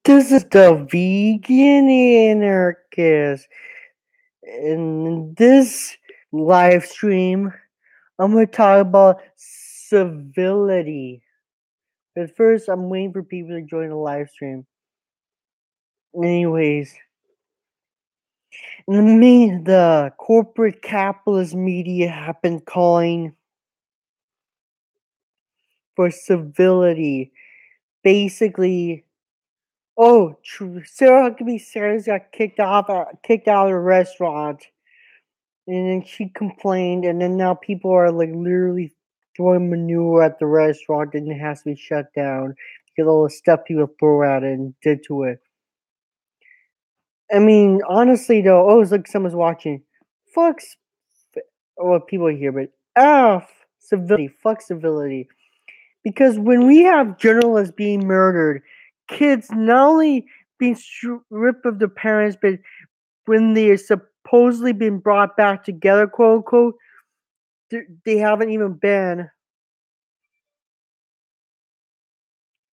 This is the vegan anarchist. In this live stream, I'm going to talk about civility. But first, I'm waiting for people to join the live stream. Anyways, the corporate capitalist media have been calling for civility. Basically, Sarah Huckabee Sanders got kicked out of the restaurant. And then she complained, and then now people are like literally throwing manure at the restaurant, and it has to be shut down because all the stuff people throw at it and did to it. I mean, honestly though, it's like someone's watching. Fuck, well, people are here, but civility, fuck civility. Because when we have journalists being murdered, kids not only being stripped of their parents, but when they're supposedly been brought back together, quote unquote, they haven't even been.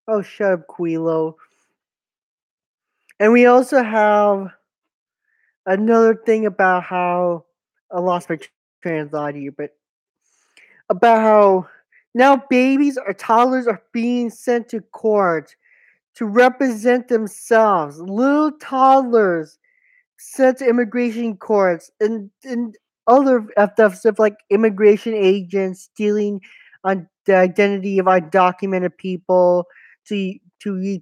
Oh, shut up, Quilo. And we also have another thing about how I lost my train of thought here, but about how now babies or toddlers are being sent to court to represent themselves. Little toddlers sent to immigration courts and other stuff like immigration agents stealing on the identity of undocumented people to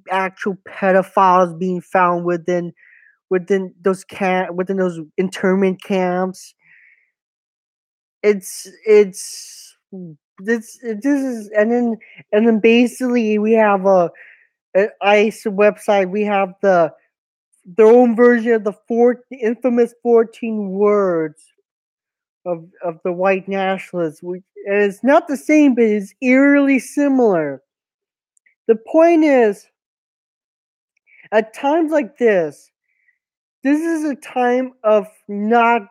actual pedophiles being found within those internment camps. This is and then basically we have a ICE website. We have their own version of the infamous 14 words of the white nationalists, which is not the same, but is eerily similar. The point is, at times like this is a time of not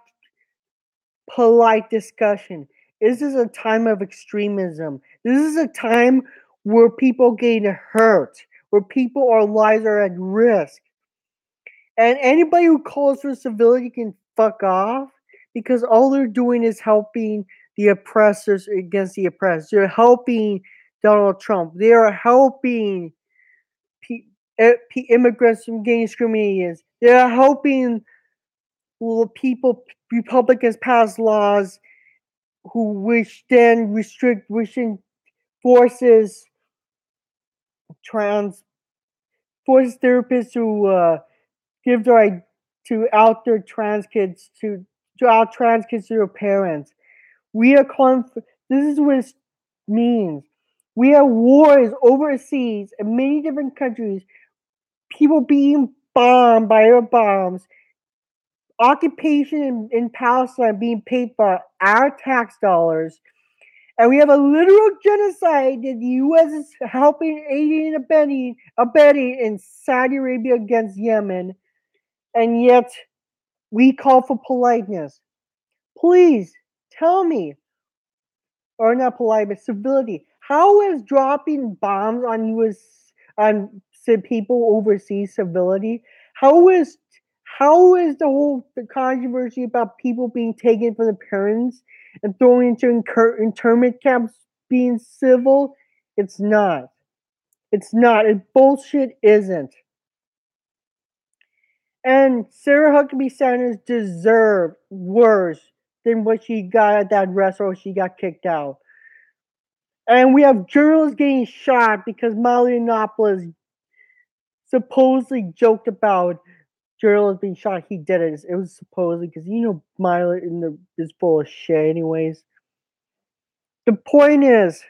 polite discussion. This is a time of extremism. This is a time where people get hurt, where our lives are at risk. And anybody who calls for civility can fuck off because all they're doing is helping the oppressors against the oppressed. They're helping Donald Trump. They are helping immigrants from getting discriminated against. They are helping people, Republicans pass laws which then wishing forces trans forces therapists to give their to out their trans kids to out trans kids to their parents. We are this is what it means. We have wars overseas in many different countries, people being bombed by air bombs, occupation in Palestine being paid by our tax dollars, and we have a literal genocide that the U.S. is helping, aiding, and abetting in Saudi Arabia against Yemen, and yet we call for politeness. Please tell me, or not polite, but civility. How is dropping bombs on people overseas civility? How is the whole controversy about people being taken from their parents and thrown into internment camps being civil? It's not. It's not. It bullshit isn't. And Sarah Huckabee Sanders deserved worse than what she got at that restaurant. She got kicked out. And we have journalists getting shot because Molly Yiannopoulos supposedly joked about journalists being shot. He did it. It was supposedly because Miley is full of shit. Anyways, the point is,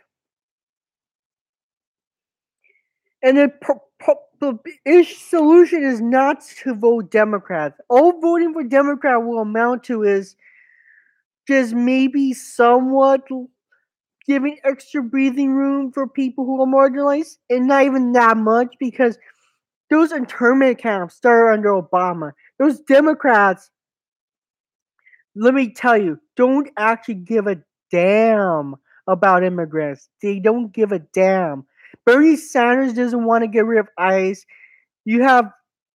and the solution is not to vote Democrats. All voting for Democrat will amount to is just maybe somewhat giving extra breathing room for people who are marginalized, and not even that much because those internment camps started under Obama. Those Democrats, let me tell you, don't actually give a damn about immigrants. They don't give a damn. Bernie Sanders doesn't want to get rid of ICE. You have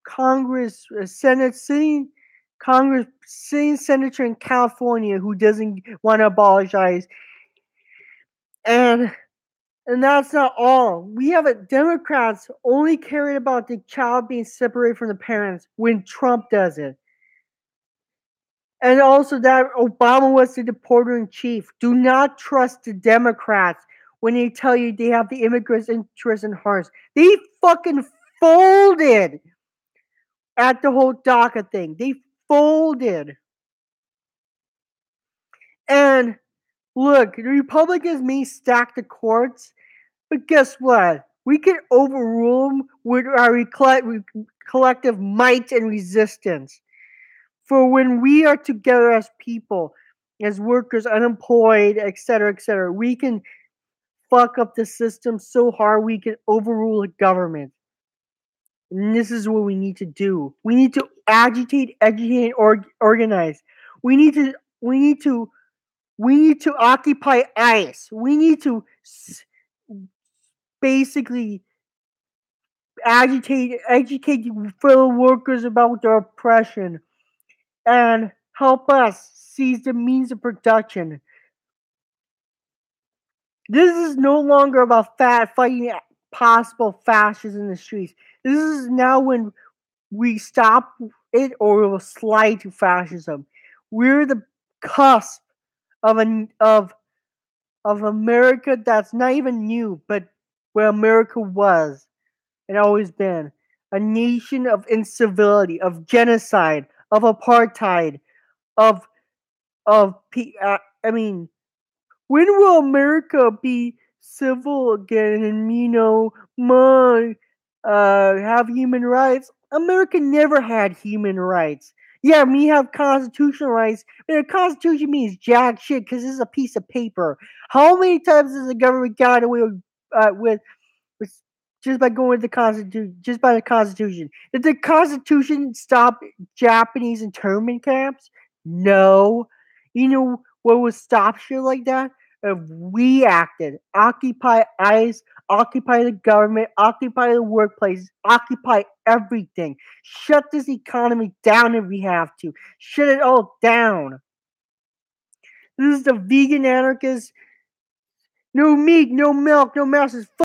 Congress, Senate, sitting Congress, sitting senator in California who doesn't want to abolish ICE, and that's not all. We have Democrats only caring about the child being separated from the parents when Trump does it. And also that Obama was the deporter in chief. Do not trust the Democrats when they tell you they have the immigrants' interests in hearts. They fucking folded at the whole DACA thing. They folded. And look, the Republicans may stack the courts, but guess what? We can overrule them with our collective might and resistance. For when we are together as people, as workers, unemployed, etc., we can fuck up the system so hard we can overrule the government. And this is what we need to do. We need to agitate, educate, and organize. We need to. We need to. We need to occupy ICE. We need to basically educate fellow workers about their oppression, and help us seize the means of production. This is no longer about fighting possible fascists in the streets. This is now when we stop it or we will slide to fascism. We're the cusp of of America that's not even new, but where America was and always been. A nation of incivility, of genocide, of apartheid, of I mean, when will America be civil again and have human rights? America never had human rights. Yeah, we have constitutional rights, but the Constitution means jack shit because it's a piece of paper. How many times has the government got away with just by going with the Constitution? Just by the Constitution. Did the Constitution stop Japanese internment camps? No. You know what would stop shit like that? If we acted, occupy ICE, occupy the government, occupy the workplace, occupy everything. Shut this economy down if we have to. Shut it all down. This is the vegan anarchist. No meat, no milk, no masses.